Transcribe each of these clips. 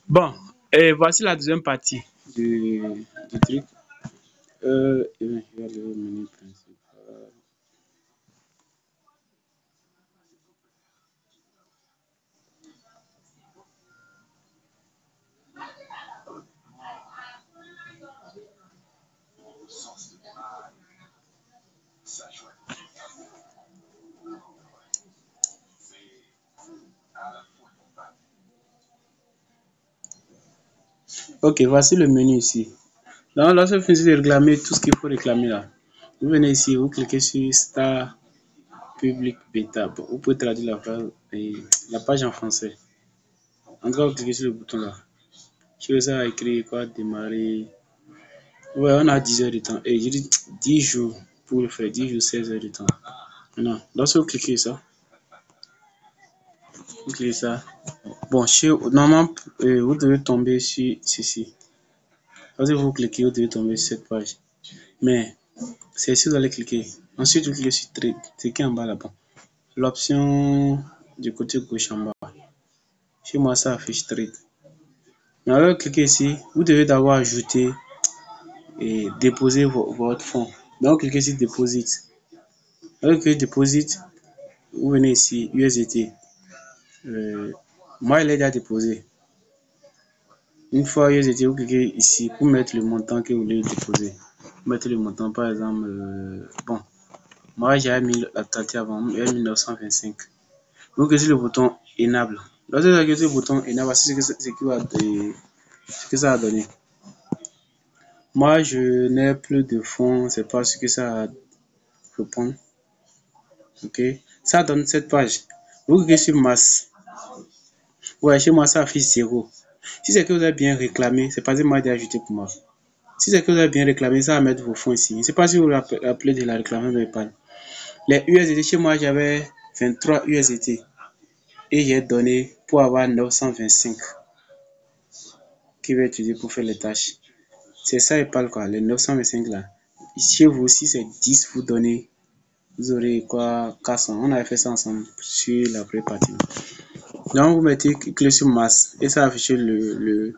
Bon, et voici la deuxième partie du truc. Je vais aller au menu principal. Ok, voici le menu ici. Donc, lorsque vous finissez de réclamer tout ce qu'il faut réclamer là, vous venez ici, vous cliquez sur Start Public Beta. Bon, vous pouvez traduire la page en français. En tout cas, vous cliquez sur le bouton là. Je vais à écrire quoi, démarrer. Ouais, on a 10 heures de temps. Et je dis 10 jours pour le faire, 10 jours, 16 heures de temps. Maintenant, lorsque vous cliquez ça, vous cliquez ça. Bon, normalement, vous devez tomber sur ceci. Lorsque vous cliquez, vous devez tomber sur cette page. Mais, c'est ici que vous allez cliquer. Ensuite, vous cliquez sur Trade. Cliquez en bas là-bas. L'option du côté gauche en bas. Chez moi, ça affiche Trade. Mais alors, cliquez ici. Vous devez d'abord ajouter et déposer votre fonds. Donc, cliquez sur Deposit. Alors, cliquez Deposit. Vous venez ici, USDT. Moi, il est déjà déposé. Une fois USDT, vous cliquez ici pour mettre le montant que vous voulez déposer. Vous mettez le montant, par exemple, bon, moi j'avais mis la date avant, j'avais mis 925. Vous cliquez sur le bouton Enable. Lorsque vous cliquez sur le bouton Enable, voici ce que ça a donné. Moi, je n'ai plus de fonds, c'est pas ce que ça répond. Ok, ça donne cette page. Vous cliquez sur masse. Ouais, chez moi, ça affiche 0. Si c'est que vous avez bien réclamé, c'est pas moi d'ajouter pour moi. Si c'est que vous avez bien réclamé, ça va mettre vos fonds ici. Je ne sais pas si vous vous rappelez de la réclamation de l'épargne. Les USDT, chez moi, j'avais 23 USDT. Et j'ai donné pour avoir 925 qui va être utilisé pour faire les tâches. C'est ça, il parle quoi, les 925 là. Chez vous, si c'est 10, vous donnez, vous aurez quoi, 400. On avait fait ça ensemble sur la première partie. Donc, vous mettez clé sur masse et ça affiche le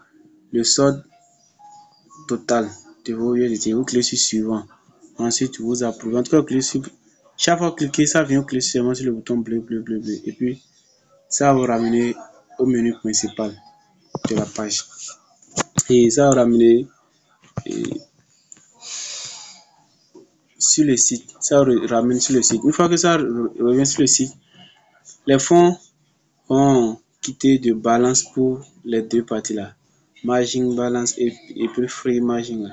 solde total de vos USDT. Vous cliquez sur suivant. Ensuite, vous approuvez. En tout cas, vous cliquez sur. Chaque fois que vous cliquez, ça vient cliquer seulement sur le bouton bleu. Et puis, ça va vous ramener au menu principal de la page. Et ça va vous ramener sur le site. Ça vous ramène sur le site. Une fois que ça revient sur le site, les fonds vont quitter de balance pour les deux parties là. Margin balance et puis free margin.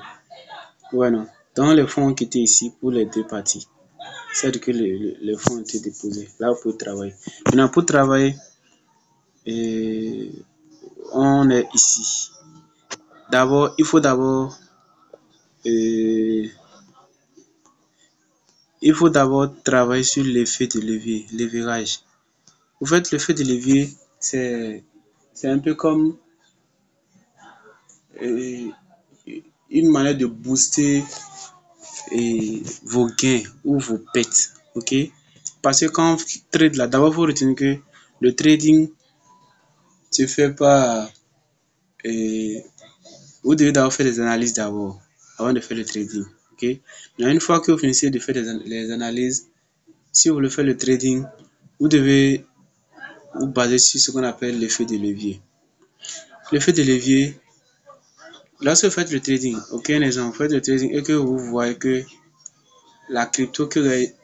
Voilà. Donc, les fonds ont quitté ici pour les deux parties. C'est-à-dire que les fonds ont été déposés. Là, vous pouvez travailler. Maintenant, pour travailler, on est ici. D'abord, il faut travailler sur l'effet de levier, leverage. Vous faites l'effet de levier, c'est un peu comme une manière de booster vos gains ou vos pertes. Ok? Parce que quand vous trade là, d'abord, il faut retenir que le trading se fait pas. Vous devez d'abord faire des analyses d'abord, avant de faire le trading. Ok? Mais une fois que vous finissez de faire les analyses, si vous voulez faire le trading, vous devez vous baser sur ce qu'on appelle l'effet de levier. L'effet de levier, lorsque vous faites le trading, ok, un exemple, vous faites le trading et que vous voyez que la crypto que vous avez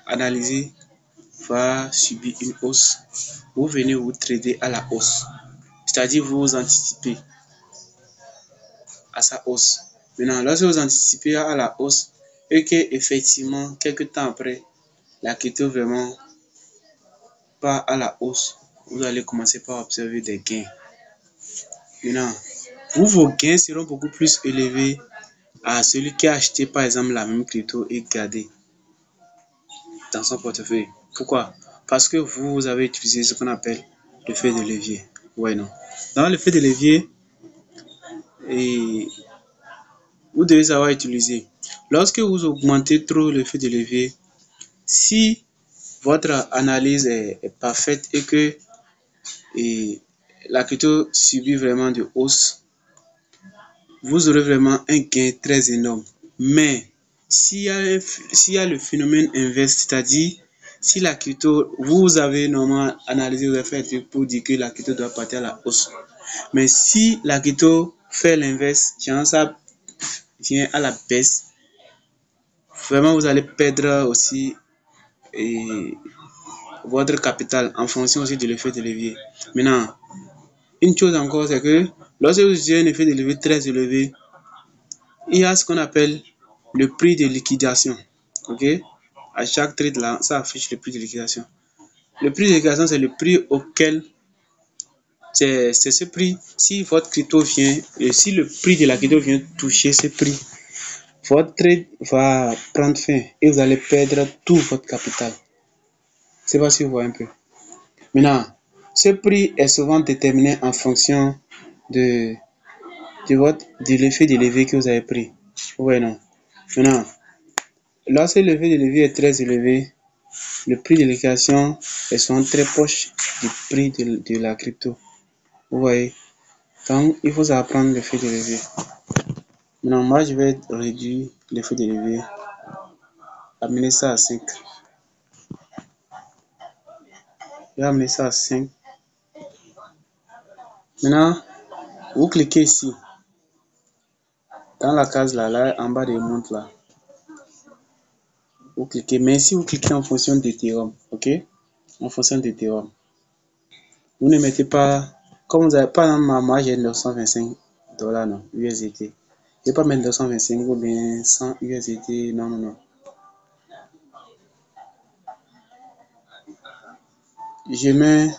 analysée va subir une hausse, vous venez vous trader à la hausse. C'est-à-dire vous anticipez à sa hausse. Maintenant, lorsque vous anticipez à la hausse et que effectivement, quelques temps après, la crypto vraiment pas à la hausse, vous allez commencer par observer des gains. Maintenant, vos gains seront beaucoup plus élevés à celui qui a acheté par exemple la même crypto et gardé dans son portefeuille. Pourquoi? Parce que vous avez utilisé ce qu'on appelle l'effet de levier. Ouais, non. Dans l'effet de levier, vous devez savoir utiliser. Lorsque vous augmentez trop l'effet de levier, si votre analyse est parfaite et que la crypto subit vraiment de hausse, vous aurez vraiment un gain très énorme. Mais s'il y a le phénomène inverse, c'est-à-dire si la crypto, vous avez normalement analysé, vous avez fait un truc pour dire que la crypto doit partir à la hausse. Mais si la crypto fait l'inverse, ça vient à la baisse, vraiment vous allez perdre aussi votre capital en fonction aussi de l'effet de levier. Maintenant, une chose encore, c'est que lorsque vous utilisez un effet de levier très élevé, il y a ce qu'on appelle le prix de liquidation. Ok? À chaque trade là, ça affiche le prix de liquidation. Le prix de liquidation, c'est le prix auquel c'est ce prix. Si votre crypto vient, et si le prix de la crypto vient toucher ce prix, votre trade va prendre fin et vous allez perdre tout votre capital. Je ne sais pas si vous voyez un peu. Maintenant, ce prix est souvent déterminé en fonction de l'effet de levier que vous avez pris. Ouais, non. Maintenant, lorsque l'effet de levier est très élevé, le prix de liquidation est souvent très proche du prix de la crypto. Vous voyez? Donc, il faut apprendre l'effet de levier. Maintenant, moi, je vais réduire l'effet de levier, amener ça à 5. Je vais amener ça à 5. Maintenant, vous cliquez ici, dans la case là, en bas des montres là. Vous cliquez, mais si vous cliquez en fonction d'Ethereum, ok? En fonction d'Ethereum. Vous ne mettez pas, comme vous avez pas, moi j'ai 925 $, non, USDT. Je ne vais pas mettre 925 ou bien 100 USDT, non, non, non. Je mets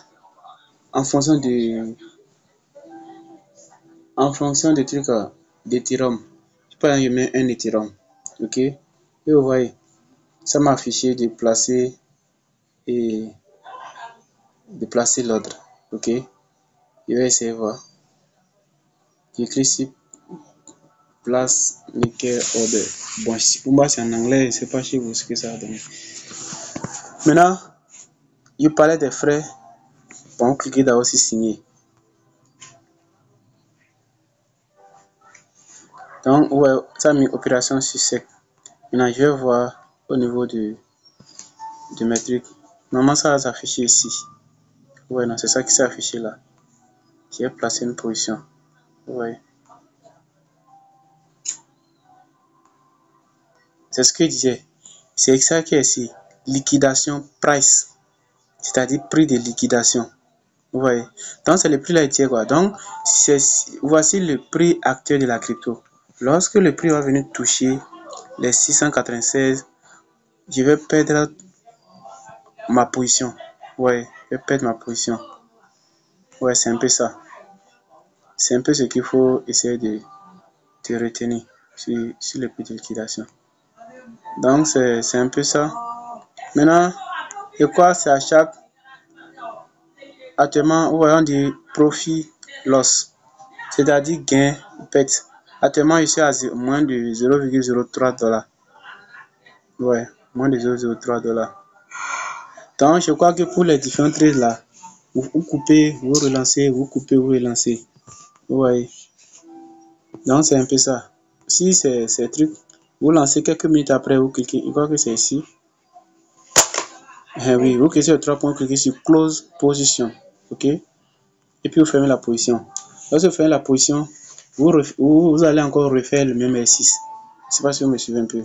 en fonction des trucs d'Ethereum. Par exemple, je mets un Ethereum, ok? Et vous voyez, ça m'a affiché déplacer l'ordre, ok? Je vais essayer de voir. J'écris ici place nickel order. Bon, pour moi c'est en anglais, je ne sais pas chez vous ce que ça a donné. Maintenant, je parlais des frais. Bon, cliquez d'abord sur signer. Donc, ouais, ça a mis opération sur sec. Maintenant, je vais voir au niveau de mes trucs. Normalement, ça va s'afficher ici. Ouais, non, c'est ça qui s'est affiché là. J'ai placé une position. Ouais. C'est ce que je disais. C'est ça qui est ici. Liquidation price. C'est-à-dire prix de liquidation. Vous voyez. Donc, c'est le prix là qui est quoi. Donc, voici le prix actuel de la crypto. Lorsque le prix va venir toucher les 696, je vais perdre ma position. Ouais, je vais perdre ma position. Ouais, c'est un peu ça. C'est un peu ce qu'il faut essayer de retenir sur le prix de liquidation. Donc, c'est un peu ça. Maintenant, et quoi, c'est à chaque. Actuellement, on dit profit loss, c'est-à-dire gain perte. Actuellement, je suis à moins de 0,03 $. Ouais, moins de 0,03 $. Donc, je crois que pour les différents trades là, vous coupez, vous relancez, vous coupez, vous relancez. Vous voyez. Donc, c'est un peu ça. Si c'est ces trucs, vous lancez quelques minutes après, vous cliquez. Je crois que c'est ici. Oui, vous cliquez sur 3 points, cliquez sur close position. Ok. Et puis, vous fermez la position. Lorsque vous fermez la position, vous allez encore refaire le même exercice. Je ne sais pas si vous me suivez un peu.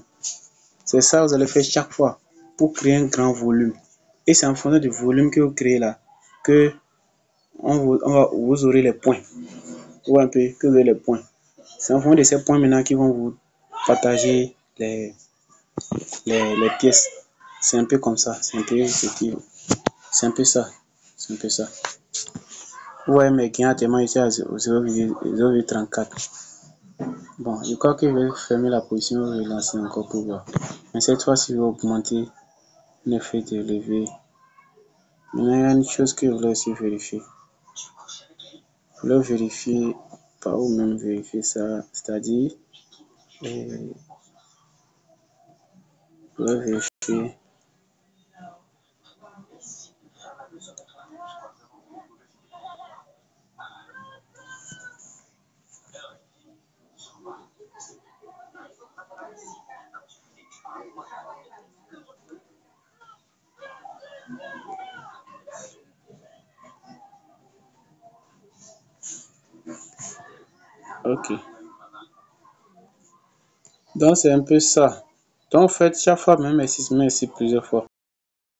C'est ça que vous allez faire chaque fois pour créer un grand volume. Et c'est en fonction du volume que vous créez là que vous aurez les points. Vous voyez un peu que vous avez les points. C'est en fonction de ces points maintenant qui vont vous partager les pièces. C'est un peu comme ça. C'est un peu ça. C'est un peu ça. Ouais, mais gain actuellement ici à 0,34. Bon, je crois que je vais fermer la position et relancer encore pour voir. Mais cette fois-ci, je vais augmenter l'effet de levier. Maintenant, il y a une chose que je voulais aussi vérifier. Je voulais vérifier, par où même vérifier ça, c'est-à-dire, je voulais vérifier Ok. Donc, c'est un peu ça. Donc, faites chaque fois, même merci plusieurs fois.